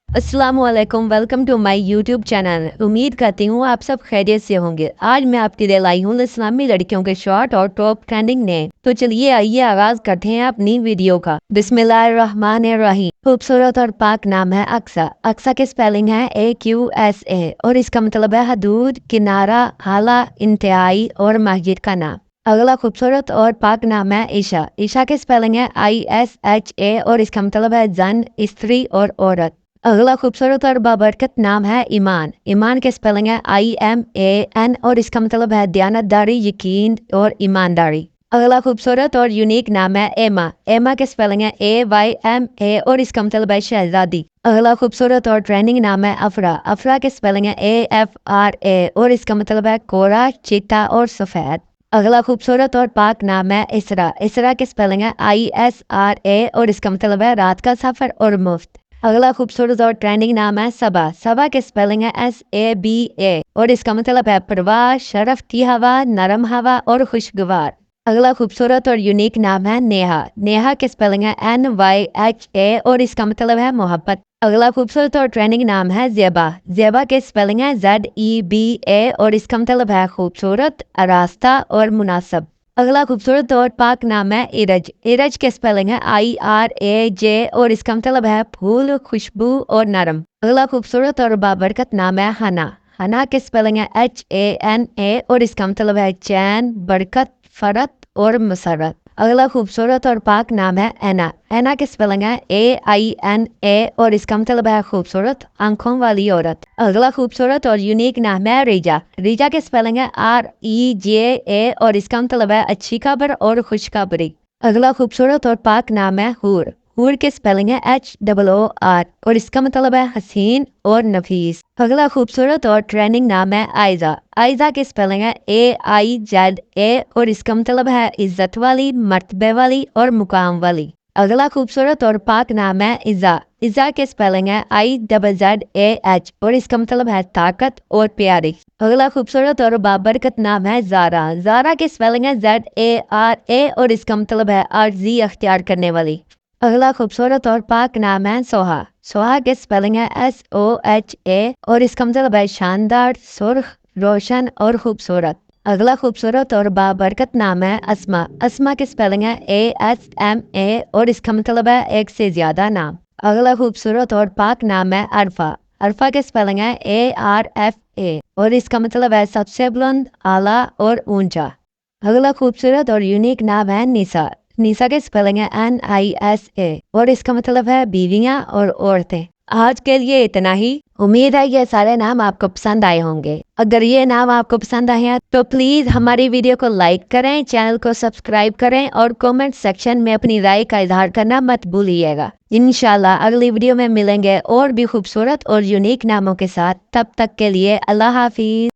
अस्सलामुअलैकुम, welcome to my YouTube channel. उम्मीद करती हूँ आप सब खैरियत से होंगे। आज मैं आपके लिए लाई हूँ इस्लामी लड़कियों के शॉर्ट और टॉप ट्रेंडिंग ने। तो चलिए आइए आगाज करते हैं अपनी वीडियो का। बिस्मिल्लाहिर्रहमानिर्रहीम। खूबसूरत और पाक नाम है अक्सा। अक्सा की स्पेलिंग है AQSA और इसका मतलब है हदूद, किनारा, हाला, इंतहाई और मस्जिद का नाम। अगला खूबसूरत और पाक नाम है ईशा। ईशा की स्पेलिंग है ISHA और इसका मतलब है जन, स्त्री और औरत। अगला खूबसूरत और बाबरकत नाम है ईमान। ईमान के स्पेलिंग है IMAN और इसका मतलब है दयानतदारी, यकीन और ईमानदारी। अगला खूबसूरत और यूनिक नाम है एमा। एमा के स्पेलिंग है AYMA और इसका मतलब है शहजादी। अगला खूबसूरत और ट्रेंडिंग नाम है अफरा। अफरा के स्पेलिंग है AFRA और इसका मतलब है कोरा, चिट्टा और सफ़ेद। अगला खूबसूरत और पाक नाम है इसरा। इसरा के स्पेलिंग है ISRA और इसका मतलब है रात का सफ़र और मुफ्त। अगला खूबसूरत और ट्रेंडिंग नाम है सबा। सबा के स्पेलिंग है SABA और इसका मतलब है परवाह, शरफती हवा, नरम हवा और खुशगवार। अगला खूबसूरत और यूनिक नाम है नेहा। नेहा के स्पेलिंग है NYHA और इसका मतलब है मोहब्बत। अगला खूबसूरत और ट्रेंडिंग नाम है ज़ेबा। ज़ेबा के स्पेलिंग है ZEBA और इसका मतलब है खूबसूरत, आरास्ता और मुनासिब। अगला खूबसूरत और पाक नाम है इरज। इरज के स्पेलिंग है IRAJ और इसका मतलब है फूल, खुशबू और नरम। अगला खूबसूरत और बाबरकत नाम है हना। हना के स्पेलिंग है HANA और इसका मतलब है चैन, बरकत, फरत और मसरत। अगला खूबसूरत और पाक नाम है एना। एना के स्पेलिंग है AINA और इसका मतलब है खूबसूरत, आंखों वाली औरत। अगला खूबसूरत और यूनिक नाम है रीजा। रीजा के स्पेलिंग है REJA और इसका मतलब है अच्छी खबर और खुशखबरी। अगला खूबसूरत और पाक नाम है हूर। हूर के स्पेलिंग है HOOR और इसका मतलब है हसीन और नफीस। अगला खूबसूरत और ट्रेंडिंग नाम है आयजा। आयजा की स्पेलिंग है AIZA और इसका मतलब है इज्जत वाली, मर्तबे वाली और मुकाम वाली। अगला खूबसूरत और पाक नाम है इज़ा। इज़ा के स्पेलिंग है IZZAH और इसका मतलब है ताकत और प्यारी। अगला खूबसूरत और बाबरकत नाम है ज़ारा। ज़ारा की स्पेलिंग है ZARA और इसका मतलब है आर्जी अख्तियार करने वाली। अगला खूबसूरत और पाक नाम है सोहा। सोहा के स्पेलिंग है SOHA और इसका मतलब है शानदार, सुर्ख, रोशन और खूबसूरत। अगला खूबसूरत और बाबरकत नाम है अस्मा। अस्मा की स्पेलिंग है ASMA और इसका मतलब है एक से ज्यादा नाम। अगला खूबसूरत और पाक नाम है अरफा। अरफा के स्पेलिंग है ARFA और इसका मतलब है सबसे बुलंद, आला और ऊंचा। अगला खूबसूरत और यूनिक नाम है निसा। निसा के स्पेलिंग है NISA और इसका मतलब है बीवियां और औरतें। आज के लिए इतना ही। उम्मीद है ये सारे नाम आपको पसंद आए होंगे। अगर ये नाम आपको पसंद आए हैं तो प्लीज हमारी वीडियो को लाइक करें, चैनल को सब्सक्राइब करें और कमेंट सेक्शन में अपनी राय का इजहार करना मत भूलिएगा। इंशाल्लाह अगली वीडियो में मिलेंगे और भी खूबसूरत और यूनिक नामों के साथ। तब तक के लिए अल्लाह हाफिज।